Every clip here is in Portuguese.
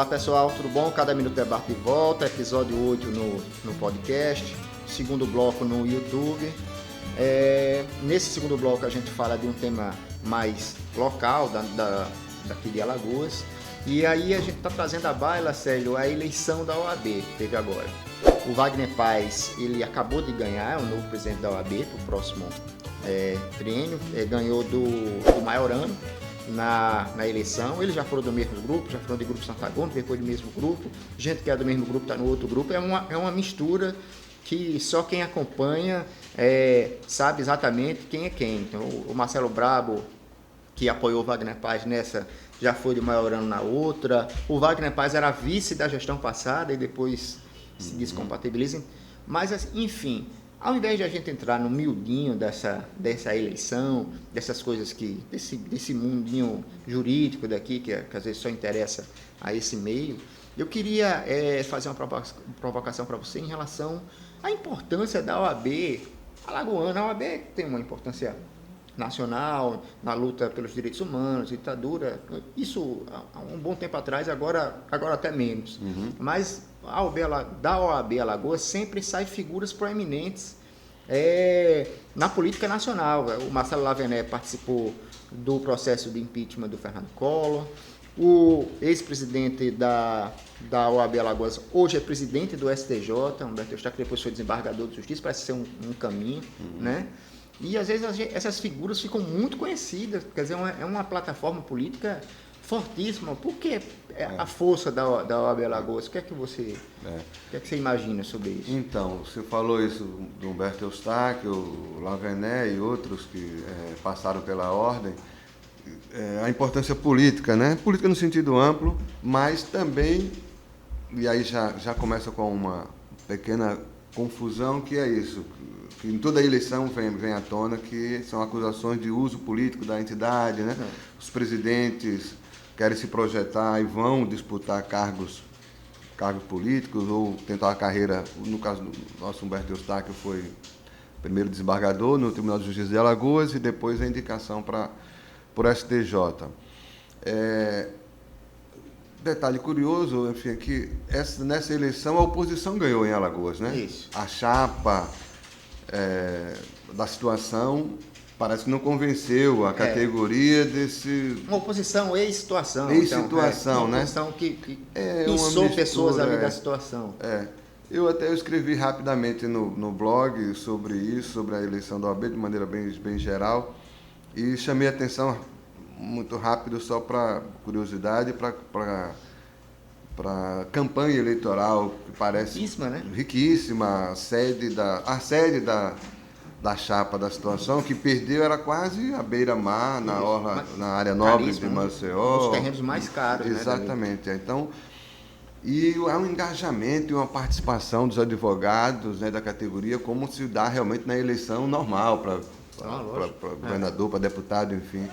Olá pessoal, tudo bom? Cada Minuto Debate de volta, episódio 8 no podcast, segundo bloco no YouTube. Nesse segundo bloco a gente fala de um tema mais local, daqui de Alagoas. E aí a gente está trazendo à baila, Sérgio, a eleição da OAB, que teve agora. O Wagner Paz, ele acabou de ganhar, é o novo presidente da OAB para o próximo triênio, ganhou do Maiorano na eleição. Eles já foram do mesmo grupo, já foram de grupo Santagônico, depois do mesmo grupo. Gente que é do mesmo grupo está no outro grupo. É uma mistura que só quem acompanha sabe exatamente quem é quem. Então, o Marcelo Brabo, que apoiou o Wagner Paz nessa, já foi de Maiorano na outra. O Wagner Paz era vice da gestão passada e depois se descompatibilizam. Mas, enfim, ao invés de a gente entrar no miudinho dessa eleição, dessas coisas desse mundinho jurídico daqui, que às vezes só interessa a esse meio, eu queria fazer uma provocação para você em relação à importância da OAB alagoana. A OAB tem uma importância nacional na luta pelos direitos humanos, ditadura, isso há um bom tempo atrás, agora até menos. Mas da OAB Alagoas sempre saem figuras proeminentes na política nacional. O Marcelo Lavené participou do processo de impeachment do Fernando Collor. O ex-presidente da OAB Alagoas hoje é presidente do STJ, Humberto Eustáquio, que depois foi desembargador de justiça, parece ser um caminho, né? E às vezes essas figuras ficam muito conhecidas, quer dizer, é uma plataforma política fortíssima. Por que a força da OAB Alagoas? O que é que você imagina sobre isso? Então, você falou isso do Humberto Eustáquio, o Lavené e outros que passaram pela ordem. A importância política, né? Política no sentido amplo, mas também, e aí já começa com uma pequena confusão, que é isso, que em toda eleição vem à tona, que são acusações de uso político da entidade, né? Os presidentes querem se projetar e vão disputar cargos políticos ou tentar uma carreira. No caso do nosso Humberto Eustáquio, foi primeiro desembargador no Tribunal de Justiça de Alagoas e depois a indicação por STJ. Detalhe curioso, enfim, é que nessa eleição a oposição ganhou em Alagoas, né? Isso. A chapa da situação parece que não convenceu a categoria desse... Uma oposição ex-situação. Ex-situação, né? Uma oposição que pensou pessoas ali da situação. Eu escrevi rapidamente no blog sobre isso, sobre a eleição da OAB, de maneira bem geral, e chamei a atenção muito rápido, só para curiosidade, para campanha eleitoral, que parece riquíssima, né? Riquíssima. A sede da chapa da situação, que perdeu, era quase à beira-mar, na área nobre de Maceió. Os terrenos mais caros. Exatamente. Né, então, e há um engajamento e uma participação dos advogados, né, da categoria, como se dá realmente na eleição normal, para governador, para deputado, enfim.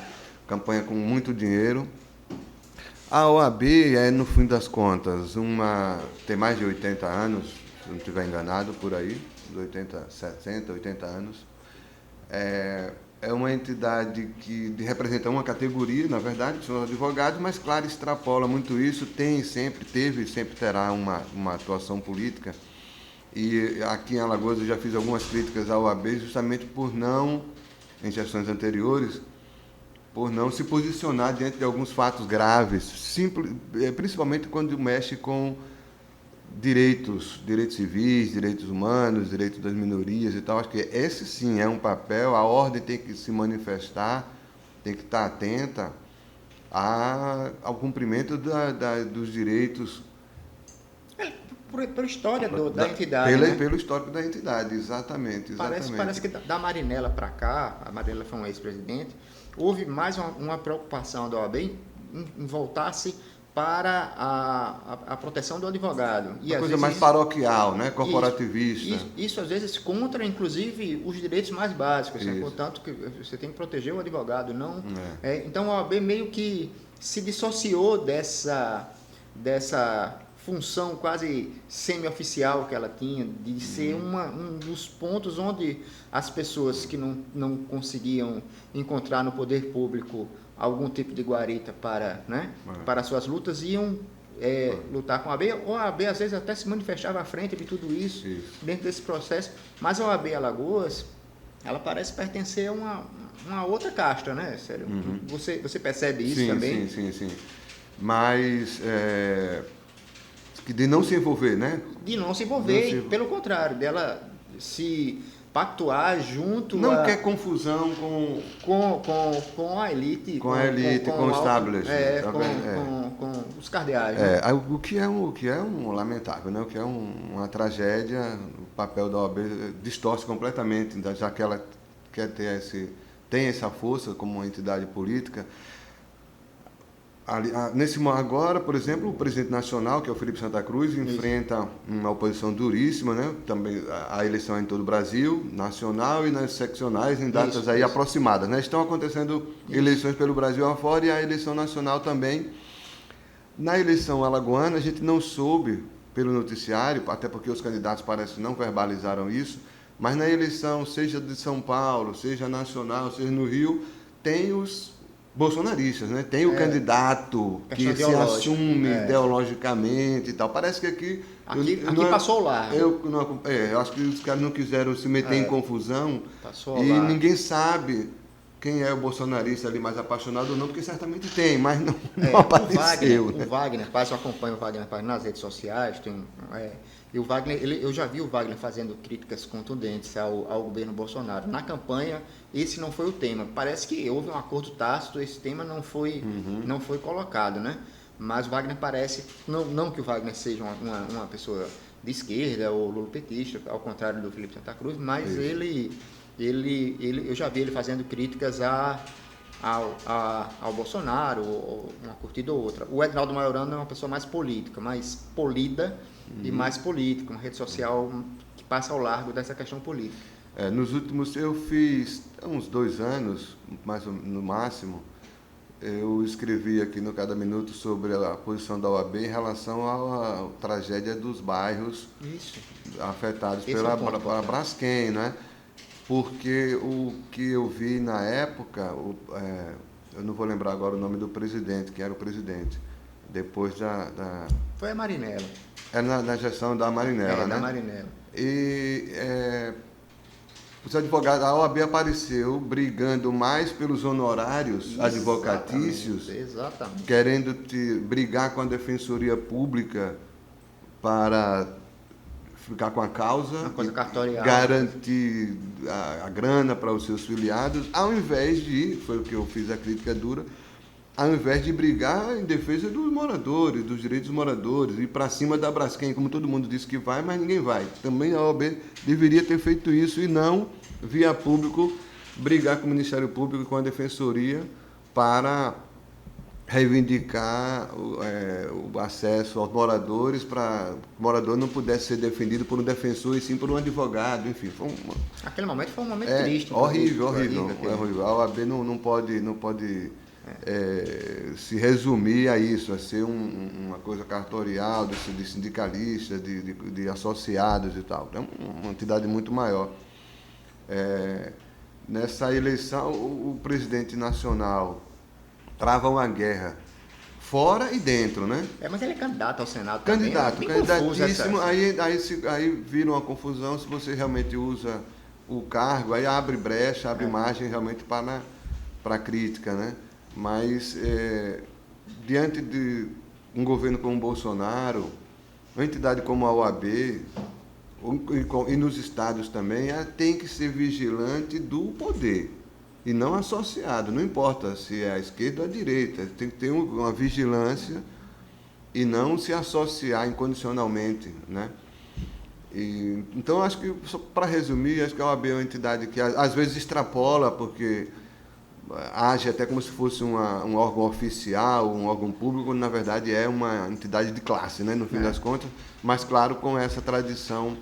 Campanha com muito dinheiro. A OAB no fim das contas, tem mais de 80 anos, se não estiver enganado, por aí, 60, 80 anos. É uma entidade que representa uma categoria, na verdade, são advogados, mas, claro, extrapola muito isso, teve e sempre terá uma atuação política. E aqui em Alagoas eu já fiz algumas críticas à OAB, justamente por não, em gestões anteriores, por não se posicionar diante de alguns fatos graves, principalmente quando mexe com direitos civis, direitos humanos, direitos das minorias e tal. Acho que esse sim é um papel, a ordem tem que se manifestar, tem que estar atenta ao cumprimento dos direitos. Pela história da entidade. Pelo histórico da entidade, exatamente. Parece que da Marinella para cá, a Marinella foi uma ex-presidente, houve mais uma preocupação da OAB em voltar-se para a proteção do advogado. Uma coisa mais paroquial, né? Corporativista. Isso às vezes contra, inclusive, os direitos mais básicos. Né? Portanto, que você tem que proteger o advogado. Não. Então, a OAB meio que se dissociou dessa função quase semi-oficial que ela tinha, de ser um dos pontos onde as pessoas que não conseguiam encontrar no poder público algum tipo de guarita para suas lutas iam lutar com a OAB, ou a OAB às vezes até se manifestava à frente de tudo isso, dentro desse processo, mas a OAB Alagoas, ela parece pertencer a uma outra casta, né, Célio? Você percebe isso também? Sim. Mas de não se envolver, né? De não se envolver, pelo contrário, dela se pactuar junto não quer confusão com a elite, com o establishment, com os cardeais, né? O que é um lamentável, né? O que é uma tragédia. O papel da OAB distorce completamente, já que ela quer tem essa força como uma entidade política. Agora, por exemplo, o presidente nacional, que é o Felipe Santa Cruz, enfrenta uma oposição duríssima, né? Também a eleição é em todo o Brasil, nacional e nas seccionais, em datas aproximadas, né? Estão acontecendo eleições pelo Brasil afora e a eleição nacional também. Na eleição alagoana, a gente não soube pelo noticiário, até porque os candidatos parecem não verbalizaram isso, mas na eleição, seja de São Paulo, seja nacional, seja no Rio, tem os bolsonaristas, né? Tem o candidato que se assume ideologicamente e tal. Parece que aqui passou lá. Eu acho que os caras não quiseram se meter em confusão e lá. Ninguém sabe quem é o bolsonarista ali mais apaixonado ou não, porque certamente tem, mas não apareceu. O Wagner Paz, eu acompanho o Wagner Paz nas redes sociais, e o Wagner, eu já vi o Wagner fazendo críticas contundentes ao governo Bolsonaro. Na campanha, esse não foi o tema. Parece que houve um acordo tácito, esse tema não foi colocado, né? Mas o Wagner parece, não que o Wagner seja uma pessoa de esquerda ou lulopetista, ao contrário do Felipe Santa Cruz, mas eu já vi ele fazendo críticas ao Bolsonaro, ou uma curtida ou outra. O Edinaldo Maiorano é uma pessoa mais política, mais polida e mais política, uma rede social que passa ao largo dessa questão política. Nos últimos, eu fiz uns 2 anos, mais no máximo, eu escrevi aqui no Cada Minuto sobre a posição da OAB em relação à tragédia dos bairros afetados pela Braskem, né? Porque o que eu vi na época, eu não vou lembrar agora o nome do presidente, quem era o presidente, depois Foi a Marinella. Era na gestão da Marinella, né? Da Marinella. E os advogados, a OAB apareceu brigando mais pelos honorários advocatícios, querendo brigar com a Defensoria Pública para ficar com a causa, garantir a grana para os seus filiados, ao invés de, foi o que eu fiz a crítica dura, ao invés de brigar em defesa dos moradores, dos direitos dos moradores, ir para cima da Braskem, como todo mundo disse que vai, mas ninguém vai. Também a OAB deveria ter feito isso e não, via público, brigar com o Ministério Público e com a Defensoria para reivindicar o acesso aos moradores, para o morador não pudesse ser defendido por um defensor e sim por um advogado, enfim. Aquele momento foi um momento triste. Horrível. A OAB não pode se resumir a isso, a ser uma coisa cartorial de sindicalistas, de associados e tal. É uma entidade muito maior. Nessa eleição, o presidente nacional trava uma guerra fora e dentro, né? Mas ele é candidato ao Senado candidatíssimo, aí vira uma confusão se você realmente usa o cargo, aí abre brecha, abre margem realmente para a crítica, né? Mas diante de um governo como o Bolsonaro, uma entidade como a OAB, e nos estados também, tem que ser vigilante do poder e não associado, não importa se é a esquerda ou a direita, tem que ter uma vigilância e não se associar incondicionalmente, né? Então, acho que, só para resumir, acho que a OAB é uma entidade que às vezes extrapola, porque age até como se fosse um órgão oficial, um órgão público, quando na verdade é uma entidade de classe, né, no fim das contas, mas claro, com essa tradição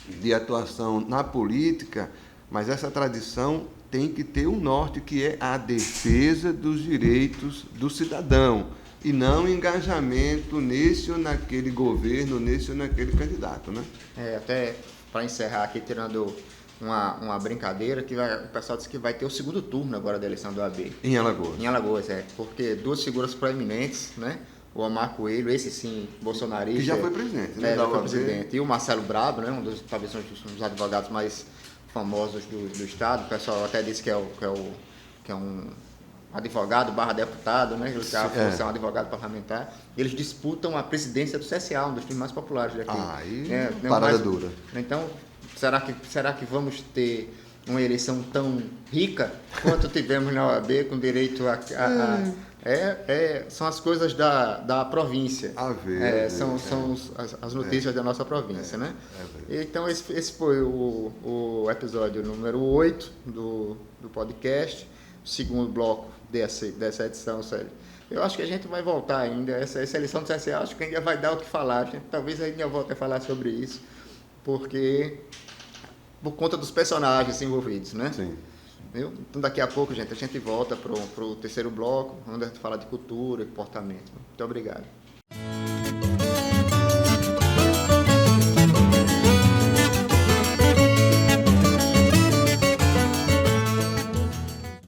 de atuação na política, mas essa tradição tem que ter um norte, que é a defesa dos direitos do cidadão, e não engajamento nesse ou naquele governo, nesse ou naquele candidato, né? Até para encerrar aqui, tirando uma brincadeira, o pessoal disse que vai ter o segundo turno agora da eleição do OAB. Em Alagoas. Em Alagoas, porque 2 figuras proeminentes, né? o Omar Coelho, esse sim, bolsonarista. Que já foi presidente, né? Já foi presidente. E o Marcelo Brabo, né? Talvez um dos advogados mais famosos do Estado. O pessoal até disse que é um advogado / deputado, né? Ele é um advogado parlamentar. Eles disputam a presidência do CSA, um dos times mais populares daqui. Aí, parada dura. Então, será que vamos ter uma eleição tão rica quanto tivemos na OAB, com direito são as coisas da província. São as notícias da nossa província, né? Então, esse foi o episódio número 8 do podcast, o segundo bloco dessa edição, Célio. Eu acho que a gente vai voltar ainda, essa eleição do CSA, acho que ainda vai dar o que falar. Talvez ainda volte a falar sobre isso, porque por conta dos personagens envolvidos, né? Sim. Então, daqui a pouco, gente, a gente volta para o terceiro bloco, onde a gente fala de cultura e comportamento. Muito obrigado.